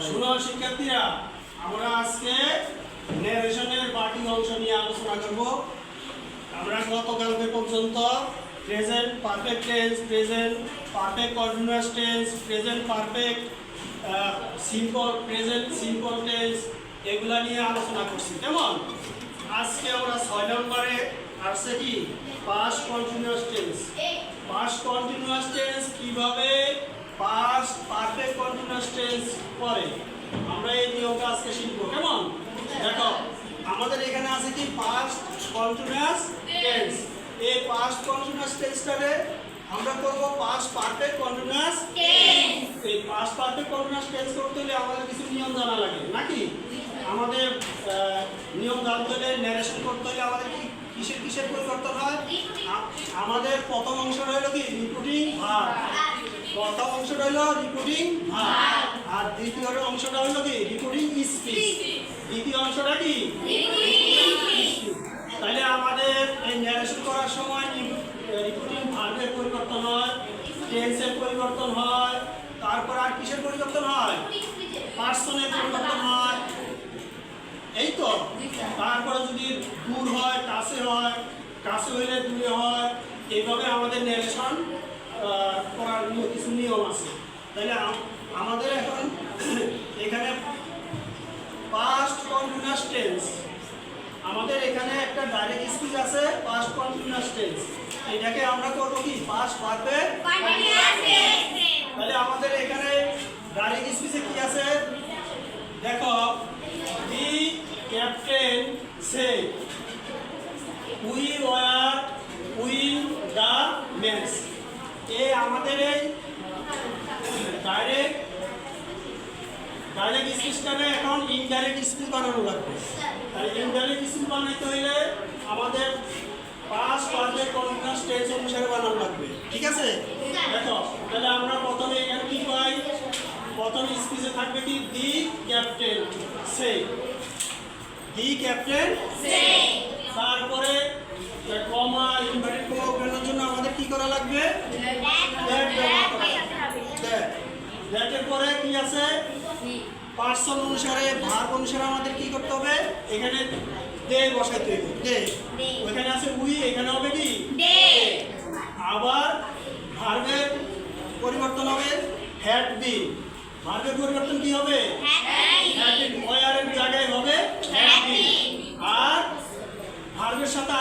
শুনো শিক্ষার্থীরা, আমরা আজকে ন্যারেশনের বাকি অংশ নিয়ে আলোচনা করব। আমরা গতকালকে পর্যন্ত present perfect tense, present perfect continuous tense, present perfect simple tense এগুলা নিয়ে আলোচনা করছি। কেমন? আজকে আমরা 6 নম্বরে আসছে কি past continuous tense. Past continuous tense কিভাবে পাস্ট পারফেক্ট কন্টিনিউয়াস টেন্স করে আমরা এই নিয়মটা আজকে শিখব। কেমন? দেখো, আমাদের এখানে আছে কি পাস্ট কন্টিনিউয়াস টেন্স। এই পাস্ট কন্টিনিউয়াস টেন্সটারে আমরা করব পাস্ট পারফেক্ট কন্টিনিউয়াস টেন্স। এই পাস্ট পারফেক্ট কন্টিনিউয়াস টেন্স করতে হলে আমাদের কিছু নিয়ম জানা লাগে নাকি? আমাদের নিয়ম জানতে হলে, ন্যারেশন করতে হলে আমাদের কি কিসের পরিবর্তন হয়? আমাদের প্রথম অংশটা হলো কি রিপিটিং ভার্ব। প্রথম অংশটা হলো রিপিটিং ভার্ব, আর দ্বিতীয় অংশটা হলো কি রিপিটিং স্পিচ। দ্বিতীয় অংশটা কি তাহলে আমাদের এই ন্যারেশন করার সময় রিপিটিং ভার্বের পরিবর্তন হয়, টেন্সের পরিবর্তন হয়, তারপর আর কিসের পরিবর্তন হয়? পার্সনের পরিবর্তন হয়, এই তো। তারপরে যদি দূর হয় কাছে হয়, কাছে হইলে দূরে হয়, এইভাবে আমাদের ন্যারেশন করার কিছু নিয়ম আছে। তাহলে আমাদের এখন এখানে পাস্ট কন্টিনিউয়াস টেন্স, আমাদের এখানে একটা ডাইরেক্ট স্পিচ আছে পাস্ট কন্টিনিউয়াস টেন্স। এটাকে আমরা করব কি পাস্ট পারফেক্ট কন্টিনিউয়াস টেন্স। তাহলে আমাদের এখানে ডাইরেক্ট স্পিচে কি আছে দেখো, দি captain said we were in the mess। আমাদের এই ডাইরেক্ট স্পিচটাকে এখন ইনডাইরেক্ট স্পিচ বানানো লাগবে। তাই ইনডাইরেক্ট স্পিচ বানাইতে হইলে আমাদের পাস্ট পারফেক্ট কন্টিনিউয়াস টেন্স অনুসারে বানানো লাগবে। ঠিক আছে? দেখো, তাহলে আমরা প্রথমে এখানে কি পাই? প্রথম স্পিচে থাকবে কি দি ক্যাপ্টেন said। দি ক্যাপ্টেন said, তারপরে কমা ইনভার্টেড কমা ওঠানোর জন্য আমাদের কি করা লাগবে? দ্যাটের পরে কি আছে? পার্সন অনুসারে ভার্ব অনুসারে আমাদের কি করতে হবে? এখানে দে বসাইতে হবে। দে, ওখানে আছে উই, এখানে হবে কি দে। আবার ভার্বের পরিবর্তন হবে হ্যাড বিন। ভার্বের পরিবর্তন কি হবে? Had been. ওয়ার এর জায়গায় হবে হ্যাড বিন। আর ভার্বের সাথে